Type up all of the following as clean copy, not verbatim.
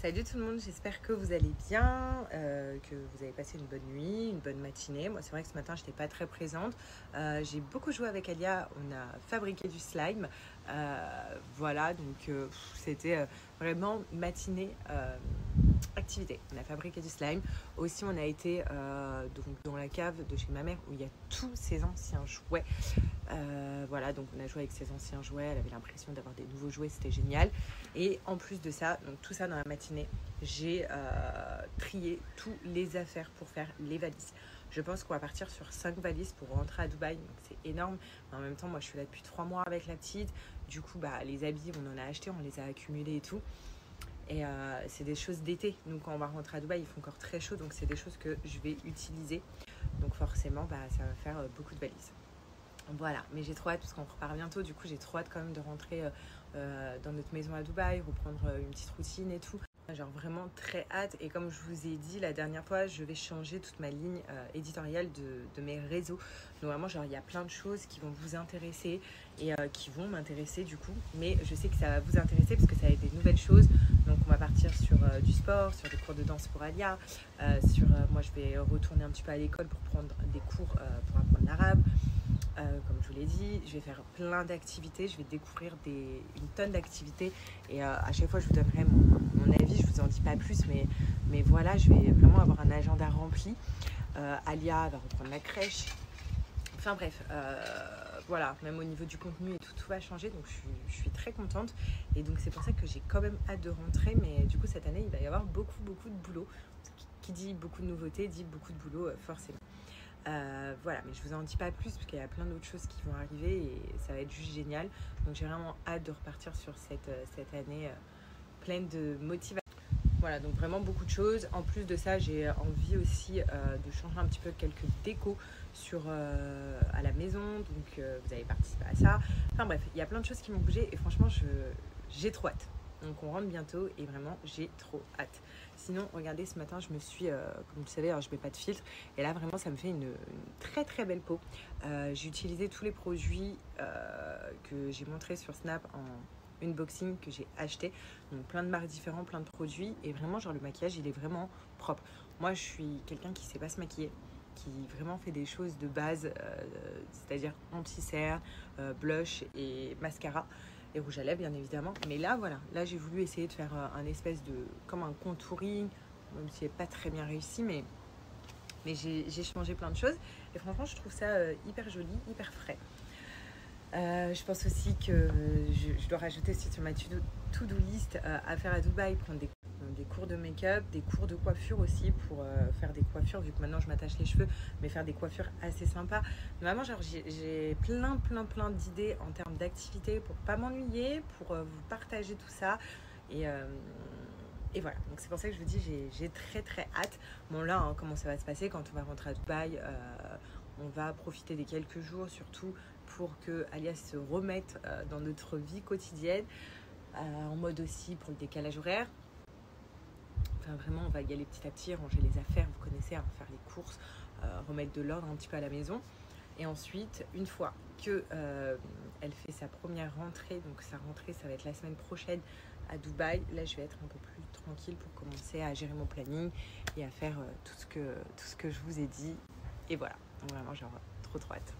Salut tout le monde, j'espère que vous allez bien, que vous avez passé une bonne nuit, une bonne matinée. Moi c'est vrai que ce matin je n'étais pas très présente. J'ai beaucoup joué avec Alia, on a fabriqué du slime. Voilà, donc c'était vraiment matinée activité. On a fabriqué du slime. Aussi on a été donc dans la cave de chez ma mère où il y a tous ses anciens jouets. Voilà, donc on a joué avec ses anciens jouets, elle avait l'impression d'avoir des nouveaux jouets, c'était génial. Et en plus de ça, donc tout ça dans la matinée, j'ai trié toutes les affaires pour faire les valises. Je pense qu'on va partir sur 5 valises pour rentrer à Dubaï, donc c'est énorme. Mais en même temps, moi je suis là depuis 3 mois avec la petite. Du coup, les habits, on en a acheté, on les a accumulés et tout. Et c'est des choses d'été. Donc quand on va rentrer à Dubaï, il fait encore très chaud, donc c'est des choses que je vais utiliser. Donc forcément, ça va faire beaucoup de valises. Voilà, mais j'ai trop hâte parce qu'on repart bientôt. Du coup, j'ai trop hâte quand même de rentrer dans notre maison à Dubaï, reprendre une petite routine et tout. Genre vraiment très hâte. Et comme je vous ai dit la dernière fois, je vais changer toute ma ligne éditoriale de mes réseaux. Donc vraiment, genre il y a plein de choses qui vont vous intéresser et qui vont m'intéresser du coup. Mais je sais que ça va vous intéresser parce que ça va être des nouvelles choses. Donc on va partir sur du sport, sur des cours de danse pour Alia. Moi, je vais retourner un petit peu à l'école pour prendre des cours pour apprendre l'arabe. Comme je vous l'ai dit, je vais faire plein d'activités, je vais découvrir une tonne d'activités et à chaque fois je vous donnerai mon avis, je vous en dis pas plus, mais voilà, je vais vraiment avoir un agenda rempli. Alia va reprendre la crèche, enfin bref, voilà, même au niveau du contenu et tout va changer, donc je suis très contente et donc c'est pour ça que j'ai quand même hâte de rentrer, mais du coup cette année il va y avoir beaucoup de boulot, qui dit beaucoup de nouveautés dit beaucoup de boulot forcément. Voilà, mais je vous en dis pas plus parce qu'il y a plein d'autres choses qui vont arriver et ça va être juste génial. Donc j'ai vraiment hâte de repartir sur cette année pleine de motivation. Voilà, donc vraiment beaucoup de choses. En plus de ça, j'ai envie aussi de changer un petit peu quelques décos à la maison. Donc vous avez participé à ça. Enfin bref, il y a plein de choses qui m'ont bougé et franchement, j'ai trop hâte. Donc on rentre bientôt et vraiment j'ai trop hâte. Sinon regardez, ce matin je me suis, comme vous savez, alors, je mets pas de filtre et là vraiment ça me fait une très belle peau. J'ai utilisé tous les produits que j'ai montré sur Snap en unboxing que j'ai acheté. Donc plein de marques différentes, plein de produits et vraiment genre le maquillage il est vraiment propre. Moi je suis quelqu'un qui sait pas se maquiller, qui vraiment fait des choses de base, c'est-à-dire anti-cerne, blush et mascara. Et rouge à lèvres bien évidemment, mais là voilà, là j'ai voulu essayer de faire un espèce de, comme un contouring, même si c'est pas très bien réussi, mais j'ai changé plein de choses et franchement je trouve ça hyper joli, hyper frais. Je pense aussi que je dois rajouter aussi sur ma to-do list à faire à Dubaï, prendre des cours de make-up, des cours de coiffure aussi pour faire des coiffures, vu que maintenant je m'attache les cheveux, mais faire des coiffures assez sympas. Vraiment, genre j'ai plein d'idées en termes d'activités pour pas m'ennuyer, pour vous partager tout ça. Et voilà, donc c'est pour ça que je vous dis, j'ai très hâte. Bon là, hein, comment ça va se passer quand on va rentrer à Dubaï, on va profiter des quelques jours surtout pour que Alia se remette dans notre vie quotidienne, en mode aussi pour le décalage horaire. Enfin vraiment on va y aller petit à petit, ranger les affaires, vous connaissez, hein, faire les courses, remettre de l'ordre un petit peu à la maison. Et ensuite, une fois que elle fait sa première rentrée, donc sa rentrée ça va être la semaine prochaine à Dubaï, là je vais être un peu plus tranquille pour commencer à gérer mon planning et à faire tout ce que je vous ai dit. Et voilà, donc vraiment genre trop hâte.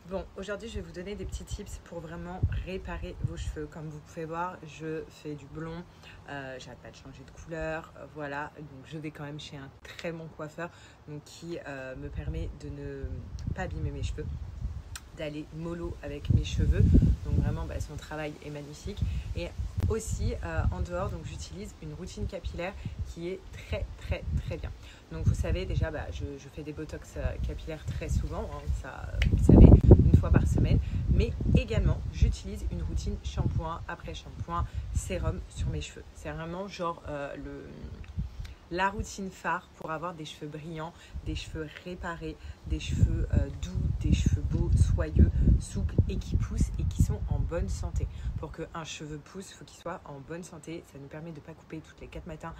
Bon, aujourd'hui je vais vous donner des petits tips pour vraiment réparer vos cheveux. Comme vous pouvez voir, je fais du blond, j'arrête pas de changer de couleur, voilà. Donc je vais quand même chez un très bon coiffeur donc, qui me permet de ne pas abîmer mes cheveux, d'aller mollo avec mes cheveux. Donc vraiment son travail est magnifique. Et aussi en dehors, donc j'utilise une routine capillaire qui est très bien. Donc vous savez déjà, je fais des botox capillaires très souvent, hein, ça vous savez, une fois par semaine, mais également j'utilise une routine shampoing après shampoing, sérum sur mes cheveux. C'est vraiment genre la routine phare pour avoir des cheveux brillants, des cheveux réparés, des cheveux doux, des cheveux beaux, soyeux, souples et qui poussent et qui sont en bonne santé. Pour qu'un cheveu pousse, il faut qu'il soit en bonne santé. Ça nous permet de ne pas couper toutes les 4 matins,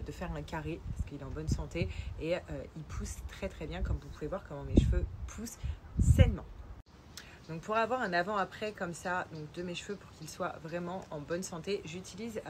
de faire un carré parce qu'il est en bonne santé et il pousse très bien, comme vous pouvez voir comment mes cheveux poussent sainement. Donc pour avoir un avant-après comme ça, donc de mes cheveux pour qu'ils soient vraiment en bonne santé, j'utilise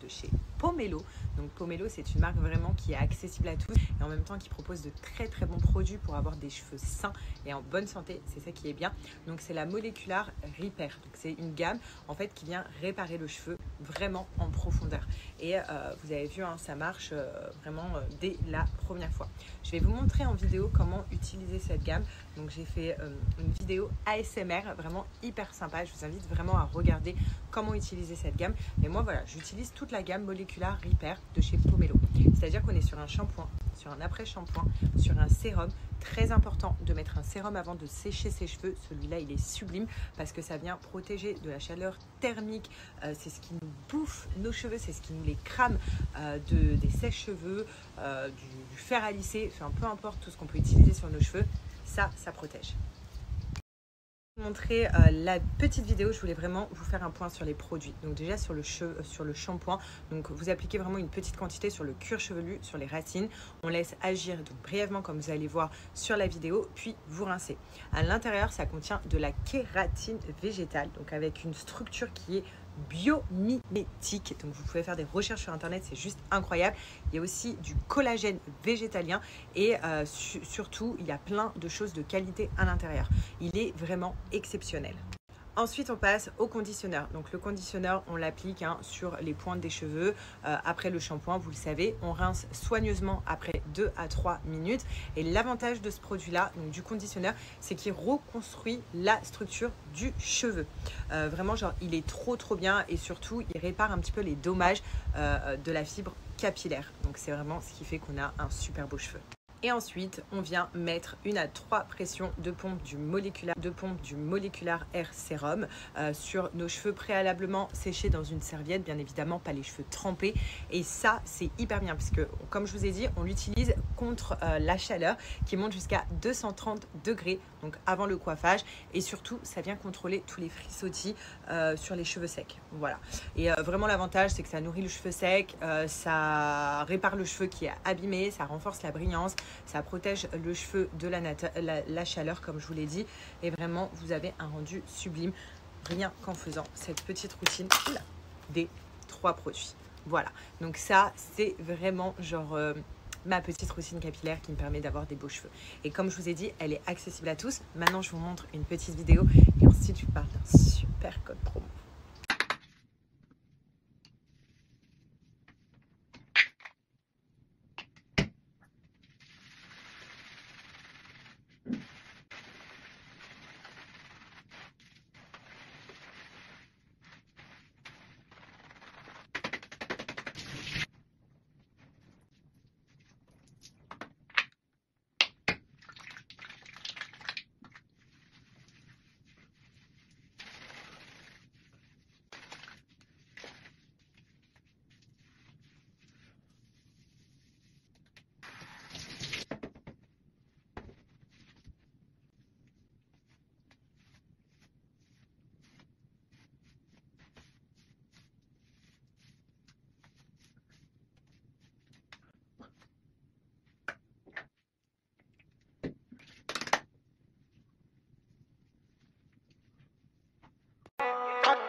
de chez Pomelo. Donc Pomelo, c'est une marque vraiment qui est accessible à tous et en même temps qui propose de très très bons produits pour avoir des cheveux sains et en bonne santé. C'est ça qui est bien. Donc c'est la Molecular Repair. Donc c'est une gamme en fait qui vient réparer le cheveu vraiment en profondeur. Et vous avez vu, hein, ça marche vraiment dès la première fois. Je vais vous montrer en vidéo comment utiliser cette gamme. Donc j'ai fait une vidéo ASMR vraiment hyper sympa. Je vous invite vraiment à regarder comment utiliser cette gamme. Mais moi voilà, j'utilise toute la gamme Molecular Repair de chez Pomelo. C'est-à-dire qu'on est sur un shampoing, sur un après-shampoing, sur un sérum. Très important de mettre un sérum avant de sécher ses cheveux. Celui-là, il est sublime parce que ça vient protéger de la chaleur thermique. C'est ce qui nous bouffe nos cheveux, c'est ce qui nous les crame des sèche-cheveux, du fer à lisser, enfin peu importe tout ce qu'on peut utiliser sur nos cheveux, ça protège. Pour vous montrer la petite vidéo, je voulais vraiment vous faire un point sur les produits. Donc déjà sur le shampoing, donc vous appliquez vraiment une petite quantité sur le cuir chevelu, sur les racines. On laisse agir donc brièvement comme vous allez voir sur la vidéo, puis vous rincez. À l'intérieur, ça contient de la kératine végétale, donc avec une structure qui est biomimétique. Donc vous pouvez faire des recherches sur internet, c'est juste incroyable. Il y a aussi du collagène végétalien et surtout il y a plein de choses de qualité à l'intérieur. Il est vraiment exceptionnel. Ensuite, on passe au conditionneur. Donc le conditionneur, on l'applique sur les pointes des cheveux. Après le shampoing, vous le savez, on rince soigneusement après 2 à 3 minutes. Et l'avantage de ce produit-là, donc du conditionneur, c'est qu'il reconstruit la structure du cheveu. Vraiment, genre, il est trop bien et surtout, il répare un petit peu les dommages de la fibre capillaire. Donc c'est vraiment ce qui fait qu'on a un super beau cheveu. Et ensuite, on vient mettre 1 à 3 pressions de pompe du Molecular Air Serum sur nos cheveux préalablement séchés dans une serviette, bien évidemment, pas les cheveux trempés. Et ça, c'est hyper bien parce que, comme je vous ai dit, on l'utilise contre la chaleur qui monte jusqu'à 230 degrés, donc avant le coiffage. Et surtout, ça vient contrôler tous les frisottis sur les cheveux secs. Voilà. Et vraiment, l'avantage, c'est que ça nourrit le cheveu sec, ça répare le cheveu qui est abîmé, ça renforce la brillance. Ça protège le cheveu de la chaleur, comme je vous l'ai dit. Et vraiment, vous avez un rendu sublime, rien qu'en faisant cette petite routine des 3 produits. Voilà, donc ça, c'est vraiment genre ma petite routine capillaire qui me permet d'avoir des beaux cheveux. Et comme je vous ai dit, elle est accessible à tous. Maintenant, je vous montre une petite vidéo et ensuite, je vous parle d'un super code promo.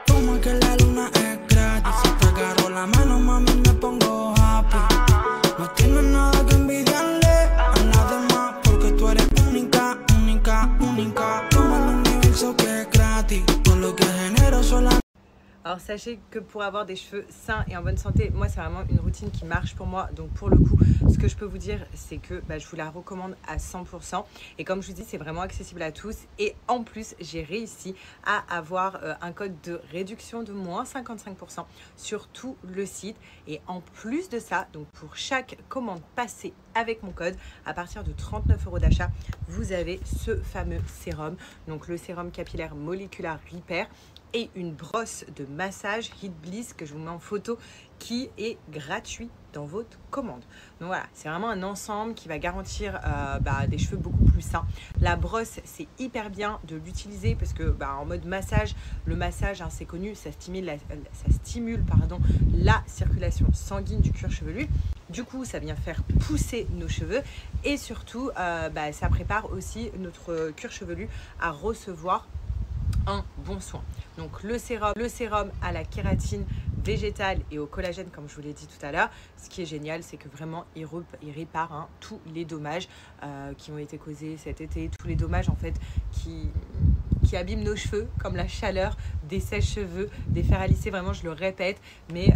Como que la luna es gratis, si te agarro la mano, mami, me pongo happy. No tienes nada que envidiarle a nadie más, porque tú eres única, única. Toma el universo que es gratis, todo lo que genero solamente. Alors sachez que pour avoir des cheveux sains et en bonne santé, moi c'est vraiment une routine qui marche pour moi. Donc pour le coup, ce que je peux vous dire, c'est que je vous la recommande à 100%. Et comme je vous dis, c'est vraiment accessible à tous. Et en plus, j'ai réussi à avoir un code de réduction de moins 55% sur tout le site. Et en plus de ça, donc pour chaque commande passée avec mon code, à partir de 39 € d'achat, vous avez ce fameux sérum. Donc le sérum capillaire Molecular Repair et une brosse de massage Heat Bliss que je vous mets en photo qui est gratuit dans votre commande. Donc voilà, c'est vraiment un ensemble qui va garantir des cheveux beaucoup plus sains. La brosse, c'est hyper bien de l'utiliser parce que en mode massage, le massage, c'est connu, ça stimule la circulation sanguine du cuir chevelu. Du coup, ça vient faire pousser nos cheveux et surtout, ça prépare aussi notre cuir chevelu à recevoir un bon soin. Donc le sérum à la kératine végétal et au collagène, comme je vous l'ai dit tout à l'heure. Ce qui est génial, c'est que vraiment, il répare hein, tous les dommages qui ont été causés cet été, tous les dommages en fait qui abîment nos cheveux, comme la chaleur des sèche-cheveux, des fers à lisser. Vraiment, je le répète, mais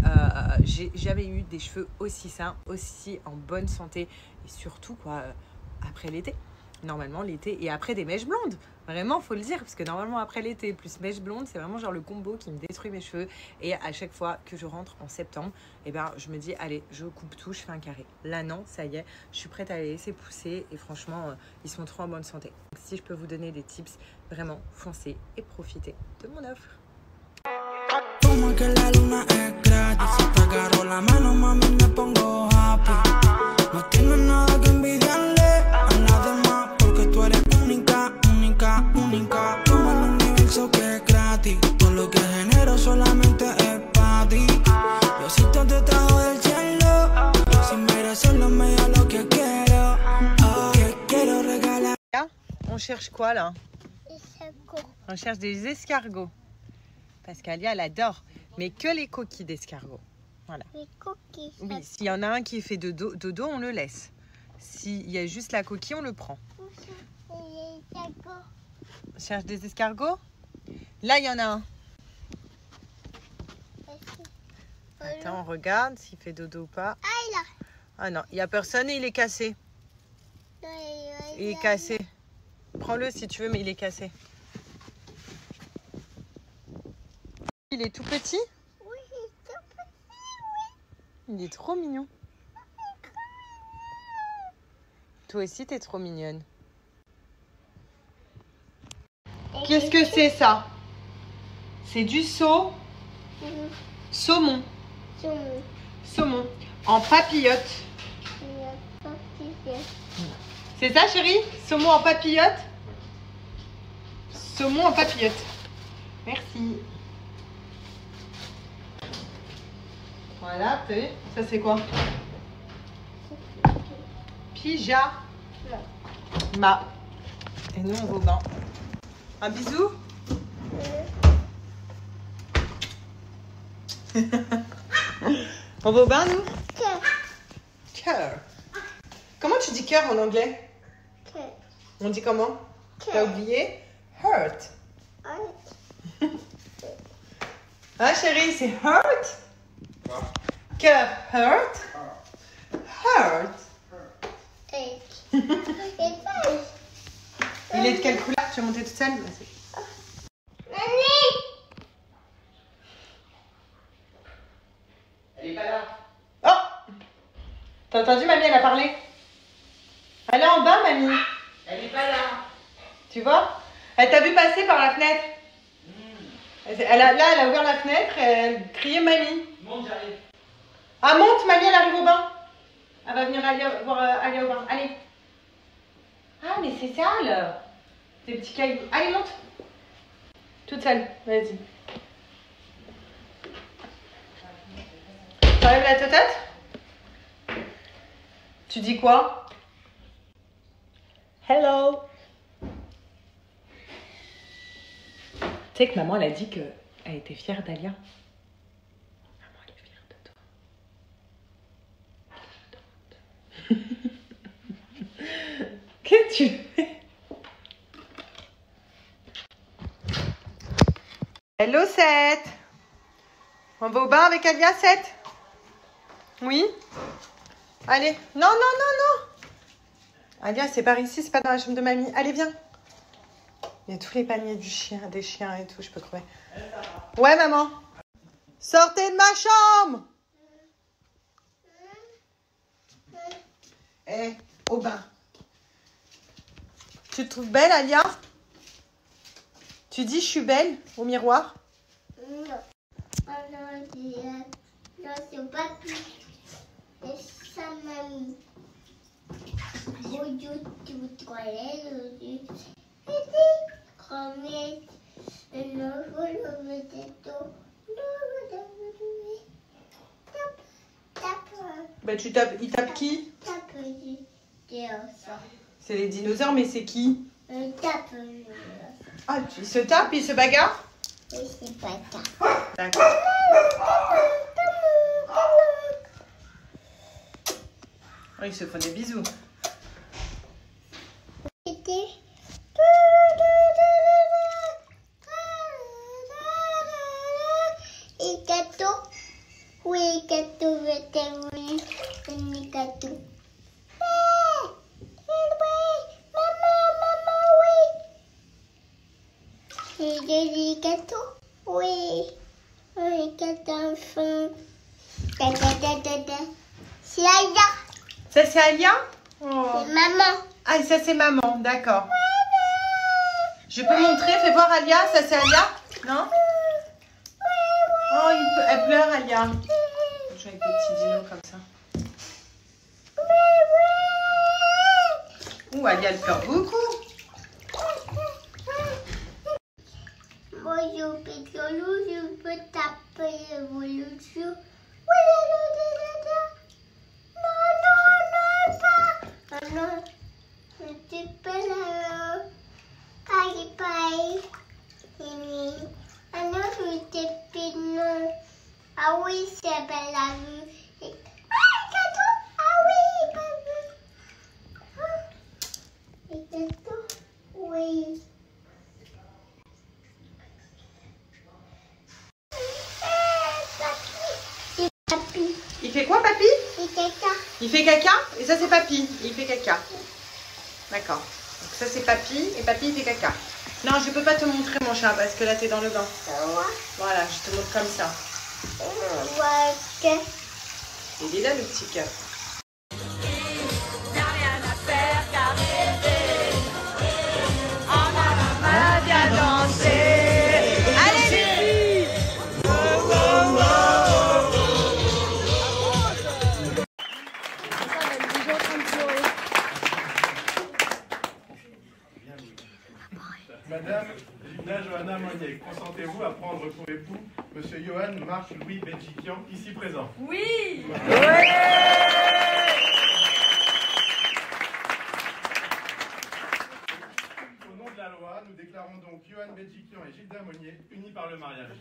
j'ai jamais eu des cheveux aussi sains, aussi en bonne santé, et surtout quoi, après l'été. Normalement, l'été et après des mèches blondes. Vraiment, faut le dire, parce que normalement, après l'été plus mèches blondes, c'est vraiment genre le combo qui me détruit mes cheveux. Et à chaque fois que je rentre en septembre, eh ben, je me dis, allez, je coupe tout, je fais un carré. Là, non, ça y est, je suis prête à les laisser pousser. Et franchement, ils sont trop en bonne santé. Donc, si je peux vous donner des tips, vraiment, foncez et profitez de mon offre. Como que la luna es gratis, si te agarro la mano, mami, me pongo happy. No tienes nada que envidiarle a nadie más, porque tú eres única, única, única. Como el universo que es gratis, todo lo que genero solamente es para ti. Diosito te trajo del cielo, sin merecerlo me da lo que quiero. Oh, que quiero regalar. On cherche quoi là? On cherche des escargots. Parce qu'Alia, elle adore, mais que les coquilles d'escargot. Voilà. Les coquilles. Oui, s'il y en a un qui fait dodo, on le laisse. S'il y a juste la coquille, on le prend. On cherche des escargots. Là, il y en a un. Attends, on regarde s'il fait dodo ou pas. Ah, là. Ah non, il n'y a personne et il est cassé. Il est cassé. Prends-le si tu veux, mais il est cassé. Il est tout petit? Oui, il est tout petit, Il est trop mignon. Toi aussi, t'es trop mignonne. oui. Qu'est-ce que c'est ça? C'est du saumon. Saumon. En papillote. C'est ça, chérie? Saumon en papillote? Saumon en papillote. Merci. Voilà, t'as vu? Ça, c'est quoi? Pyjama. Et nous, on va au bain. Un bisou? On va au bain, nous? Cœur. Comment tu dis cœur en anglais? On dit comment? T'as oublié? Hurt. Ah, chérie, c'est hurt? Cœur, hurt? Hurt. Il est de quelle couleur? Tu vas monter toute seule? Elle est pas là. Oh! T'as entendu, mamie, elle a parlé? Elle est en bas, mamie. Elle est pas là. Tu vois? Elle t'a vu passer par la fenêtre. Là, elle a ouvert la fenêtre et elle criait mamie. Monte, j'arrive. Ah, monte, mamie, elle arrive au bain. Elle va venir aller au bain. Allez. Ah, mais c'est sale. Des petits cailloux. Allez, monte. Toute seule. Vas-y. T'enlèves la tête? Tu dis quoi? Hello. Tu sais que maman, elle a dit qu'elle était fière d'Alia. Maman, elle est fière de toi. Qu'est-ce que tu fais? Hello, Seth. On va au bain avec Alia, Seth? Oui? Allez. Non, non, non, non. Alia, c'est par ici, c'est pas dans la chambre de mamie. Allez, viens. Il y a tous les paniers des chiens et tout, je peux trouver. Ouais, maman. Sortez de ma chambre. Eh, au bain. Tu te trouves belle, Alia? Tu dis je suis belle au miroir? Non. Non, c'est pas tout. C'est ça, mamie. Bah tu tapes, il tape qui? C'est les dinosaures, mais c'est qui? Ah, il se tape, il se bagarre? Oui, c'est pas ça. D'accord. Oh, ils se font des bisous. Et gâteau. Oui, gâteau, oui. Un gâteau. Et des gâteaux. Oui. Oui, gâteau enfant. C'est Alia. Ça, c'est Alia? Oh. C'est maman. Ah, et ça, c'est maman, d'accord. Je peux montrer, fais voir Alia, ça, c'est Alia? Non? Oh, elle pleure, Alia. Je joue avec des petits dinos comme ça. Ouh, Alia, elle pleure beaucoup. Bonjour, Pétrolou, je peux taper l'évolution. Non, je peux la paille. Ah non, je te pine. Ah oui, c'est belle la vue. Ah, gâteau. Ah oui, pas vu. Et gâteau, oui. C'est papy. Il fait quoi, papy? C'est caca. Il fait caca? Et ça, c'est papy. Il fait caca. D'accord. Donc ça, c'est papy. Et papy, il fait caca. Non, je peux pas te montrer, mon chat, parce que là, t'es dans le bain. Voilà, je te montre comme ça. Il est là, le petit cœur. Viens danser. Allez, les filles. Madame Gilda Johanna Monnier, consentez-vous à prendre pour époux Monsieur Johan Marc Louis Belgiquian, ici présent? Oui. Au nom de la loi, nous déclarons donc Johan Belgiquian et Gilda Monnier unis par le mariage.